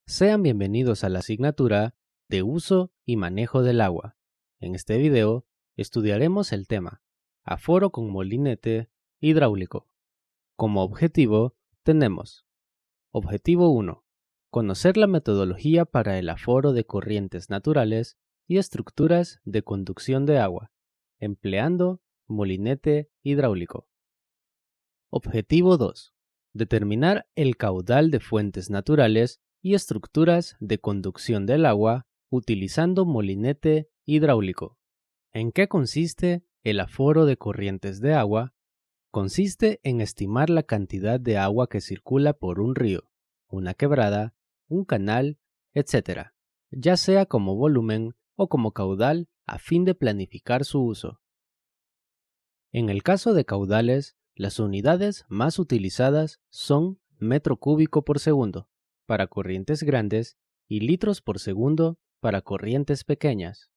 Sean bienvenidos a la asignatura de uso y manejo del agua. En este video estudiaremos el tema aforo con molinete hidráulico. Como objetivo tenemos Objetivo 1. Conocer la metodología para el aforo de corrientes naturales y estructuras de conducción de agua, empleando molinete hidráulico. Objetivo 2. Determinar el caudal de fuentes naturales y estructuras de conducción del agua utilizando molinete hidráulico. ¿En qué consiste el aforo de corrientes de agua? Consiste en estimar la cantidad de agua que circula por un río, una quebrada, un canal, etc., ya sea como volumen o como caudal a fin de planificar su uso. En el caso de caudales, las unidades más utilizadas son metro cúbico por segundo para corrientes grandes y litros por segundo para corrientes pequeñas.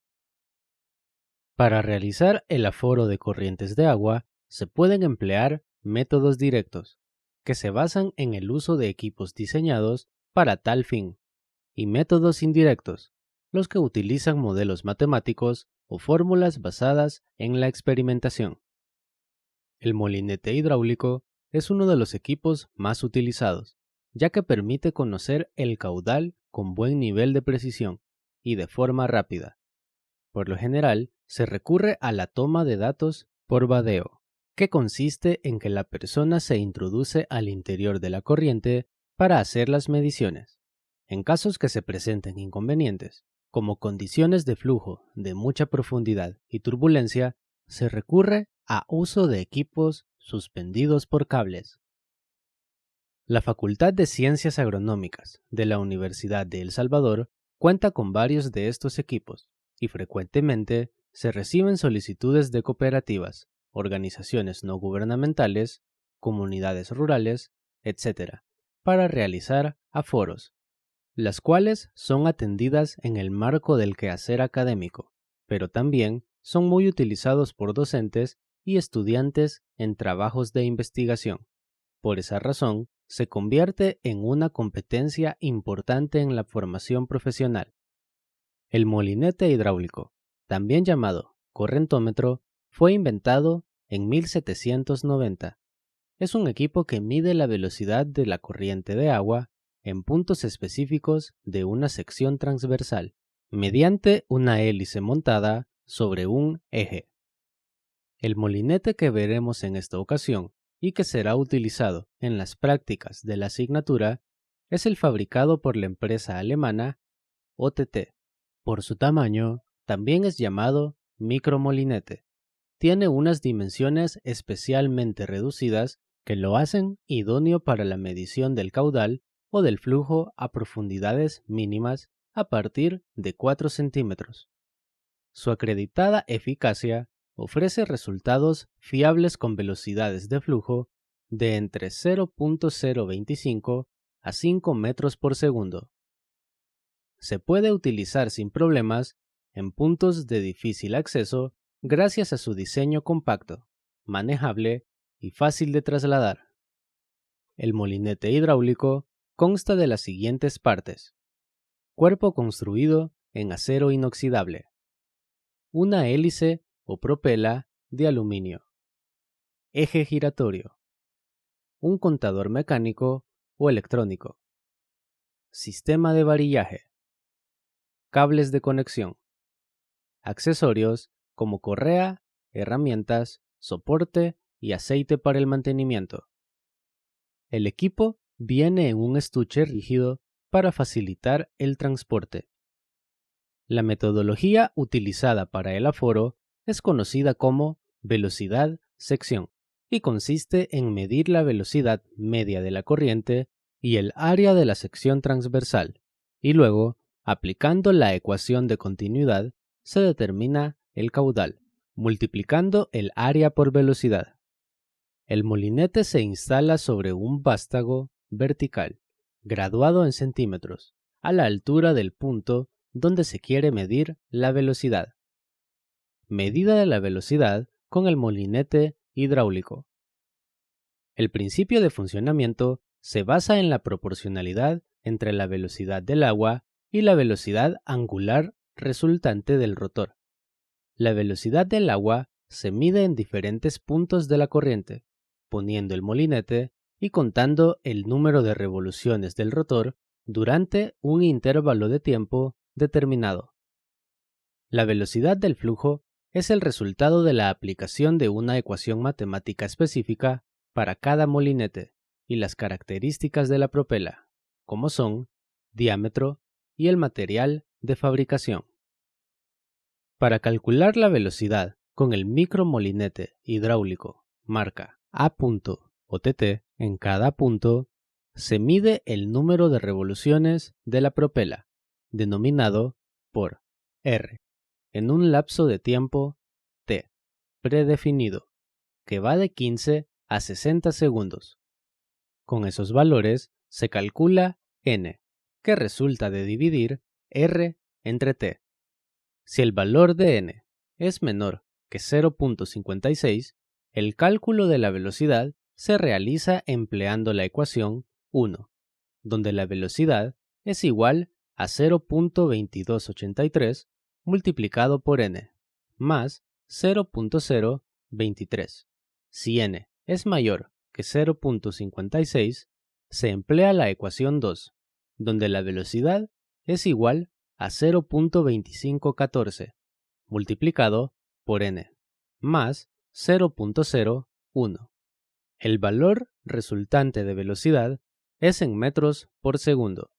Para realizar el aforo de corrientes de agua, se pueden emplear métodos directos, que se basan en el uso de equipos diseñados para tal fin, y métodos indirectos, los que utilizan modelos matemáticos o fórmulas basadas en la experimentación. El molinete hidráulico es uno de los equipos más utilizados, ya que permite conocer el caudal con buen nivel de precisión y de forma rápida. Por lo general, se recurre a la toma de datos por vadeo, que consiste en que la persona se introduce al interior de la corriente para hacer las mediciones. En casos que se presenten inconvenientes, como condiciones de flujo de mucha profundidad y turbulencia, se recurre a uso de equipos suspendidos por cables. La Facultad de Ciencias Agronómicas de la Universidad de El Salvador cuenta con varios de estos equipos y frecuentemente se reciben solicitudes de cooperativas, organizaciones no gubernamentales, comunidades rurales, etc., para realizar aforos, las cuales son atendidas en el marco del quehacer académico, pero también son muy utilizados por docentes y estudiantes en trabajos de investigación. Por esa razón, se convierte en una competencia importante en la formación profesional. El molinete hidráulico, también llamado correntómetro, fue inventado en 1790. Es un equipo que mide la velocidad de la corriente de agua en puntos específicos de una sección transversal, mediante una hélice montada sobre un eje. El molinete que veremos en esta ocasión y que será utilizado en las prácticas de la asignatura es el fabricado por la empresa alemana OTT. Por su tamaño, también es llamado micromolinete. Tiene unas dimensiones especialmente reducidas que lo hacen idóneo para la medición del caudal o del flujo a profundidades mínimas a partir de 4 centímetros. Su acreditada eficacia ofrece resultados fiables con velocidades de flujo de entre 0.025 a 5 metros por segundo. Se puede utilizar sin problemas en puntos de difícil acceso gracias a su diseño compacto, manejable y fácil de trasladar. El molinete hidráulico consta de las siguientes partes: cuerpo construido en acero inoxidable, una hélice o propela de aluminio, eje giratorio, un contador mecánico o electrónico, sistema de varillaje, cables de conexión, accesorios como correa, herramientas, soporte y aceite para el mantenimiento. El equipo viene en un estuche rígido para facilitar el transporte. La metodología utilizada para el aforo es conocida como velocidad-sección y consiste en medir la velocidad media de la corriente y el área de la sección transversal, y luego, aplicando la ecuación de continuidad, se determina el caudal, multiplicando el área por velocidad. El molinete se instala sobre un vástago vertical, graduado en centímetros, a la altura del punto donde se quiere medir la velocidad. Medida de la velocidad con el molinete hidráulico. El principio de funcionamiento se basa en la proporcionalidad entre la velocidad del agua y la velocidad angular resultante del rotor. La velocidad del agua se mide en diferentes puntos de la corriente, poniendo el molinete y contando el número de revoluciones del rotor durante un intervalo de tiempo determinado. La velocidad del flujo es el resultado de la aplicación de una ecuación matemática específica para cada molinete y las características de la propela, como son diámetro y el material de fabricación. Para calcular la velocidad con el micromolinete hidráulico marca A.OTT en cada punto, se mide el número de revoluciones de la propela, denominado por R, en un lapso de tiempo T predefinido, que va de 15 a 60 segundos. Con esos valores se calcula N, que resulta de dividir R entre T. Si el valor de N es menor que 0.56, el cálculo de la velocidad se realiza empleando la ecuación 1, donde la velocidad es igual a 0.2283 multiplicado por N, más 0.023. Si N es mayor que 0.56, se emplea la ecuación 2, donde la velocidad es igual a 0.2514 multiplicado por N, más 0.01. El valor resultante de velocidad es en metros por segundo.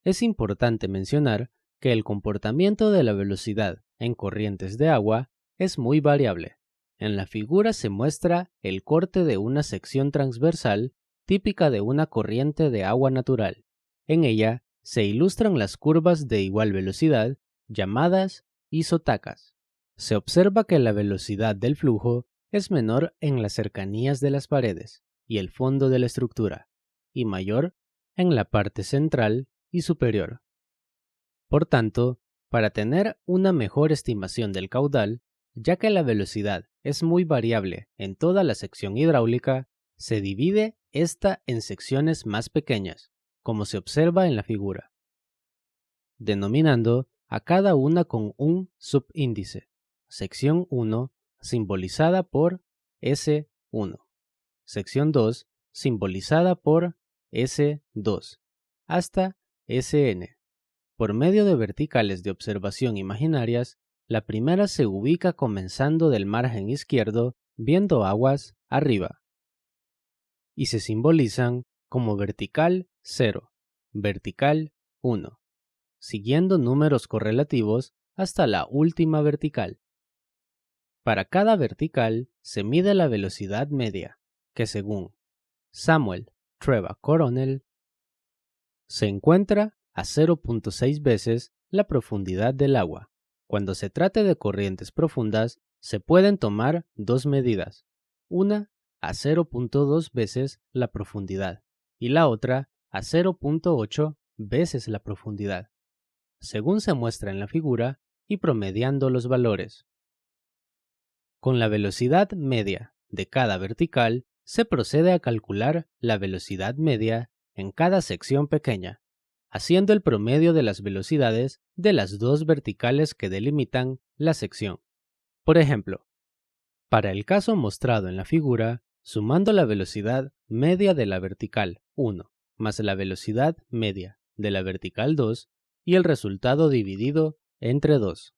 Es importante mencionar que el comportamiento de la velocidad en corrientes de agua es muy variable. En la figura se muestra el corte de una sección transversal típica de una corriente de agua natural. En ella se ilustran las curvas de igual velocidad llamadas isotacas. Se observa que la velocidad del flujo es menor en las cercanías de las paredes y el fondo de la estructura, y mayor en la parte central y superior. Por tanto, para tener una mejor estimación del caudal, ya que la velocidad es muy variable en toda la sección hidráulica, se divide esta en secciones más pequeñas, como se observa en la figura, denominando a cada una con un subíndice. Sección 1 simbolizada por S1, sección 2 simbolizada por S2, hasta Sn. Por medio de verticales de observación imaginarias, la primera se ubica comenzando del margen izquierdo, viendo aguas arriba, y se simbolizan como vertical 0, vertical 1, siguiendo números correlativos hasta la última vertical. Para cada vertical se mide la velocidad media, que según Samuel Treva Coronel, se encuentra a 0.6 veces la profundidad del agua. Cuando se trate de corrientes profundas, se pueden tomar dos medidas, una a 0.2 veces la profundidad y la otra a 0.8 veces la profundidad, según se muestra en la figura y promediando los valores. Con la velocidad media de cada vertical, se procede a calcular la velocidad media en cada sección pequeña, haciendo el promedio de las velocidades de las dos verticales que delimitan la sección. Por ejemplo, para el caso mostrado en la figura, sumando la velocidad media de la vertical 1 más la velocidad media de la vertical 2 y el resultado dividido entre 2.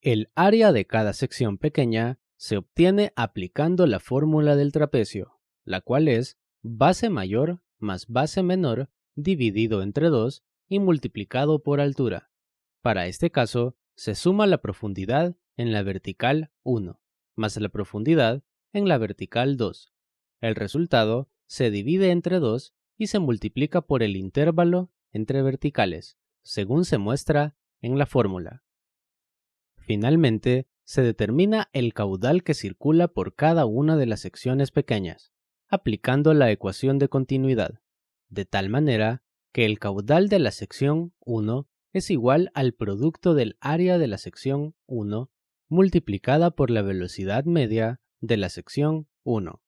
El área de cada sección pequeña se obtiene aplicando la fórmula del trapecio, la cual es base mayor más base menor dividido entre 2 y multiplicado por altura. Para este caso, se suma la profundidad en la vertical 1 más la profundidad en la vertical 2. El resultado se divide entre 2 y se multiplica por el intervalo entre verticales, según se muestra en la fórmula. Finalmente, se determina el caudal que circula por cada una de las secciones pequeñas, aplicando la ecuación de continuidad, de tal manera que el caudal de la sección 1 es igual al producto del área de la sección 1 multiplicada por la velocidad media de la sección 1.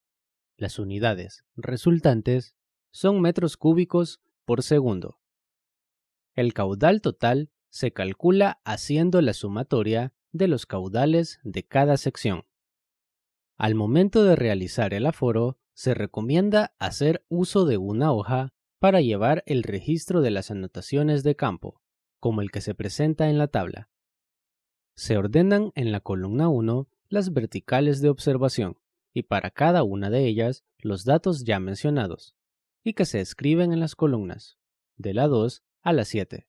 Las unidades resultantes son metros cúbicos por segundo. El caudal total se calcula haciendo la sumatoria de los caudales de cada sección. Al momento de realizar el aforo, se recomienda hacer uso de una hoja para llevar el registro de las anotaciones de campo, como el que se presenta en la tabla. Se ordenan en la columna 1 las verticales de observación y para cada una de ellas los datos ya mencionados, y que se escriben en las columnas, de la 2 a la 7.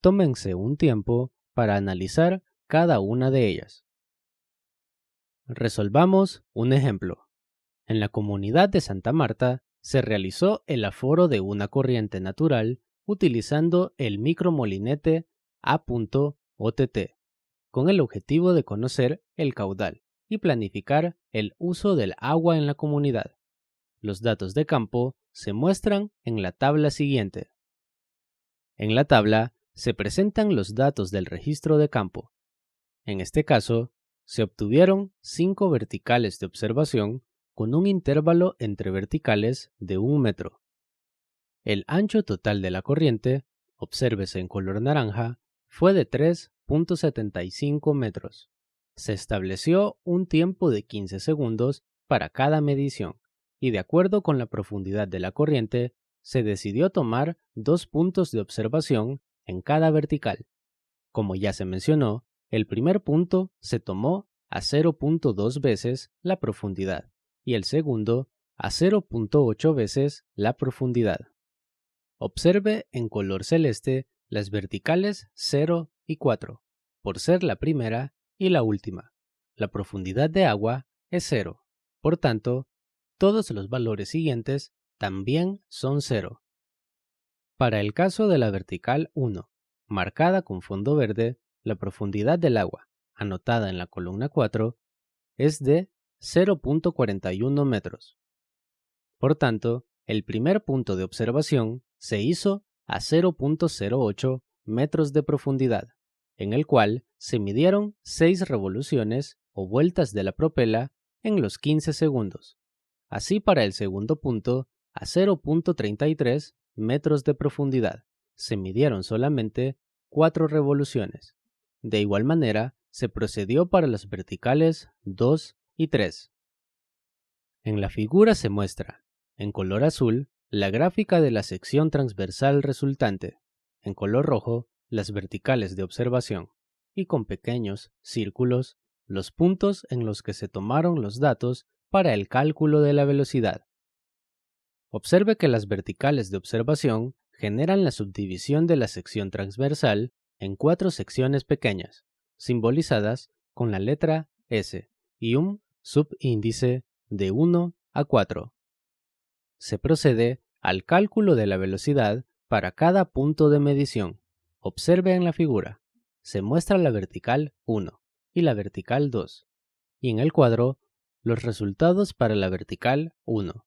Tómense un tiempo para analizar cada una de ellas. Resolvamos un ejemplo. En la comunidad de Santa Marta se realizó el aforo de una corriente natural utilizando el micromolinete A.OTT, con el objetivo de conocer el caudal y planificar el uso del agua en la comunidad. Los datos de campo se muestran en la tabla siguiente. En la tabla se presentan los datos del registro de campo. En este caso, se obtuvieron 5 verticales de observación con un intervalo entre verticales de 1 metro. El ancho total de la corriente, obsérvese en color naranja, fue de 3.75 metros. Se estableció un tiempo de 15 segundos para cada medición y de acuerdo con la profundidad de la corriente, se decidió tomar 2 puntos de observación en cada vertical. Como ya se mencionó, el primer punto se tomó a 0.2 veces la profundidad y el segundo a 0.8 veces la profundidad. Observe en color celeste las verticales 0 y 4, por ser la primera y la última. La profundidad de agua es 0, por tanto, todos los valores siguientes también son 0. Para el caso de la vertical 1, marcada con fondo verde, la profundidad del agua, anotada en la columna 4, es de 0.41 metros. Por tanto, el primer punto de observación se hizo a 0.08 metros de profundidad, en el cual se midieron 6 revoluciones o vueltas de la propela en los 15 segundos. Así para el segundo punto, a 0.33 metros de profundidad, se midieron solamente 4 revoluciones. De igual manera, se procedió para las verticales 2 y 3. En la figura se muestra, en color azul, la gráfica de la sección transversal resultante, en color rojo, las verticales de observación, y con pequeños círculos, los puntos en los que se tomaron los datos para el cálculo de la velocidad. Observe que las verticales de observación generan la subdivisión de la sección transversal en 4 secciones pequeñas, simbolizadas con la letra S y un subíndice de 1 a 4. Se procede al cálculo de la velocidad para cada punto de medición. Observe en la figura. Se muestra la vertical 1 y la vertical 2, y en el cuadro los resultados para la vertical 1.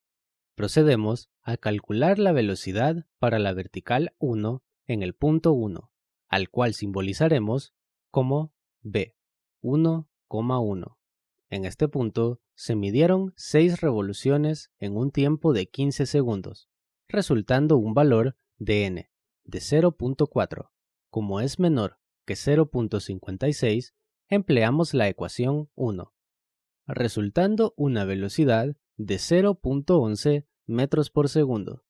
Procedemos a calcular la velocidad para la vertical 1 en el punto 1, al cual simbolizaremos como B, 1,1. En este punto se midieron 6 revoluciones en un tiempo de 15 segundos, resultando un valor de n de 0.4. Como es menor que 0.56, empleamos la ecuación 1, resultando una velocidad de 0.11 metros por segundo.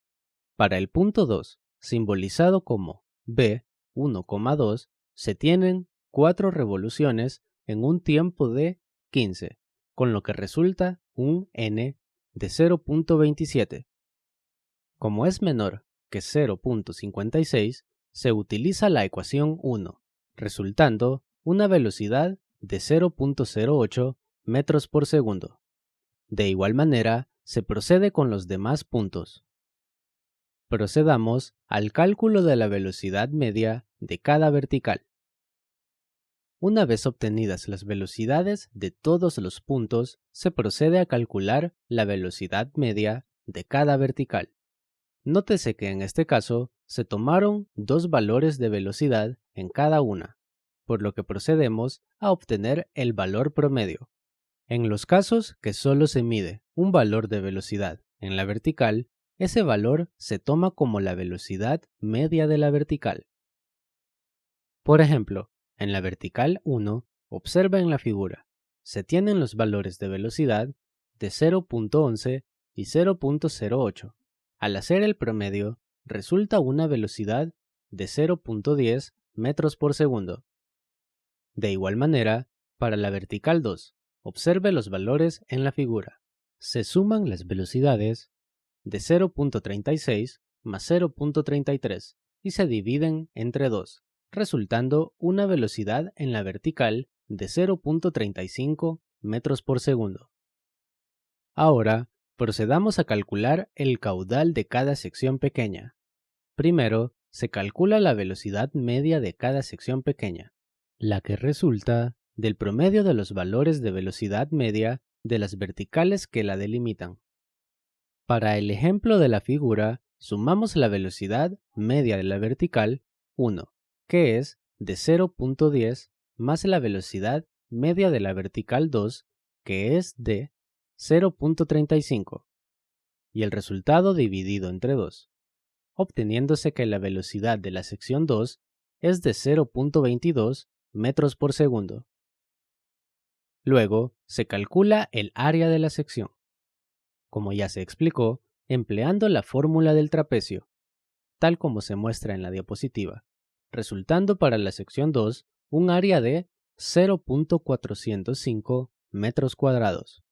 Para el punto 2, simbolizado como B, 1,2, se tienen 4 revoluciones en un tiempo de 15, con lo que resulta un n de 0.27. Como es menor que 0.56, se utiliza la ecuación 1, resultando una velocidad de 0.08 metros por segundo. De igual manera, se procede con los demás puntos. Procedamos al cálculo de la velocidad media de cada vertical. Una vez obtenidas las velocidades de todos los puntos, se procede a calcular la velocidad media de cada vertical. Nótese que en este caso se tomaron 2 valores de velocidad en cada una, por lo que procedemos a obtener el valor promedio. En los casos que solo se mide un valor de velocidad en la vertical, ese valor se toma como la velocidad media de la vertical. Por ejemplo, en la vertical 1, observa en la figura, se tienen los valores de velocidad de 0.11 y 0.08. Al hacer el promedio, resulta una velocidad de 0.10 metros por segundo. De igual manera, para la vertical 2, observe los valores en la figura. Se suman las velocidades de 0.36 más 0.33 y se dividen entre 2, resultando una velocidad en la vertical de 0.35 metros por segundo. Ahora, procedamos a calcular el caudal de cada sección pequeña. Primero, se calcula la velocidad media de cada sección pequeña, la que resulta del promedio de los valores de velocidad media de las verticales que la delimitan. Para el ejemplo de la figura, sumamos la velocidad media de la vertical 1, que es de 0.10, más la velocidad media de la vertical 2, que es de 0.35, y el resultado dividido entre 2, obteniéndose que la velocidad de la sección 2 es de 0.22 metros por segundo. Luego, se calcula el área de la sección, como ya se explicó, empleando la fórmula del trapecio, tal como se muestra en la diapositiva, resultando para la sección 2 un área de 0.405 metros cuadrados.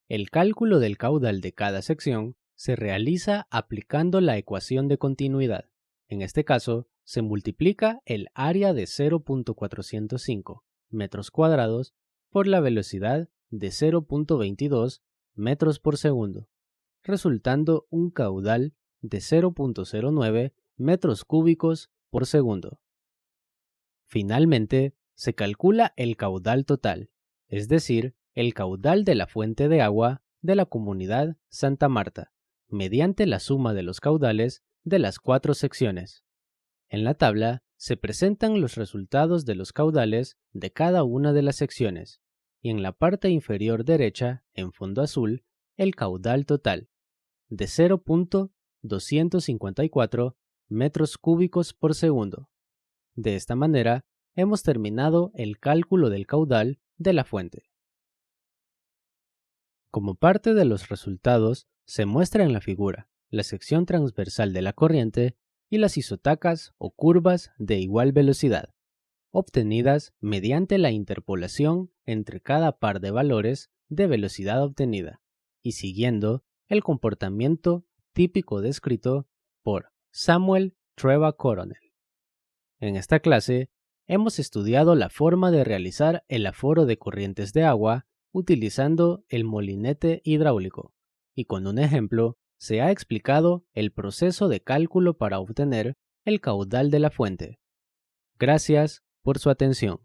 El cálculo del caudal de cada sección se realiza aplicando la ecuación de continuidad. En este caso, se multiplica el área de 0.405 metros cuadrados por la velocidad de 0.22 metros por segundo, resultando un caudal de 0.09 metros cúbicos por segundo. Finalmente, se calcula el caudal total, es decir, el caudal de la fuente de agua de la comunidad Santa Marta, mediante la suma de los caudales de las 4 secciones. En la tabla se presentan los resultados de los caudales de cada una de las secciones, y en la parte inferior derecha, en fondo azul, el caudal total, de 0.254 metros cúbicos por segundo. De esta manera, hemos terminado el cálculo del caudal de la fuente. Como parte de los resultados, se muestra en la figura la sección transversal de la corriente y las isotacas o curvas de igual velocidad, obtenidas mediante la interpolación entre cada par de valores de velocidad obtenida y siguiendo el comportamiento típico descrito por Samuel Treva Coronel. En esta clase, hemos estudiado la forma de realizar el aforo de corrientes de agua utilizando el molinete hidráulico, y con un ejemplo se ha explicado el proceso de cálculo para obtener el caudal de la fuente. Gracias por su atención.